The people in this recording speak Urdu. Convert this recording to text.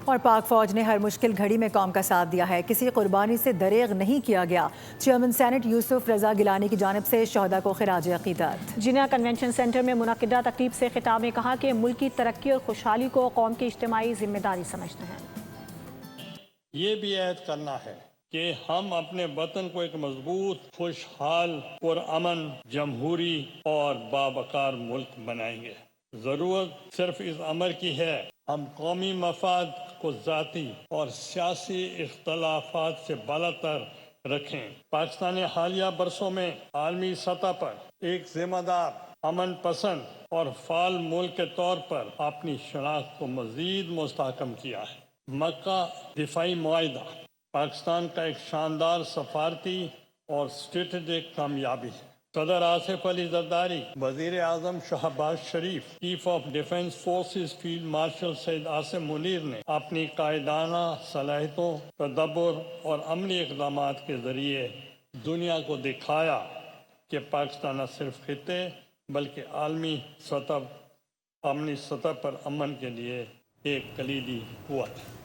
اور پاک فوج نے ہر مشکل گھڑی میں قوم کا ساتھ دیا ہے، کسی قربانی سے دریغ نہیں کیا گیا۔ چیئرمین سینٹ یوسف رضا گیلانی کی جانب سے شہداء کو خراج عقیدت۔ جناح کنونشن سینٹر میں منعقدہ تقریب سے خطاب میں کہا کہ ملک کی ترقی اور خوشحالی کو قوم کی اجتماعی ذمہ داری سمجھتے ہیں۔ یہ بھی عہد کرنا ہے کہ ہم اپنے وطن کو ایک مضبوط، خوشحال، پرامن، جمہوری اور باوقار ملک بنائیں گے۔ ضرورت صرف اس امر کی ہے ہم قومی مفاد کو ذاتی اور سیاسی اختلافات سے بالاتر رکھیں۔ پاکستان نے حالیہ برسوں میں عالمی سطح پر ایک ذمہ دار، امن پسند اور فعال ملک کے طور پر اپنی شناخت کو مزید مستحکم کیا ہے۔ مکہ دفاعی معاہدہ پاکستان کا ایک شاندار سفارتی اور اسٹریٹجک کامیابی ہے۔ صدر آصف علی زرداری، وزیر اعظم Shahbaz Sharif, chief of defence forces field marshal Syed Asim Munir نے اپنی قائدانہ صلاحیتوں، تدبر اور عملی اقدامات کے ذریعے دنیا کو دکھایا کہ پاکستان نہ صرف خطے بلکہ عالمی سطح پر امن کے لیے ایک کلیدی قوت ہے۔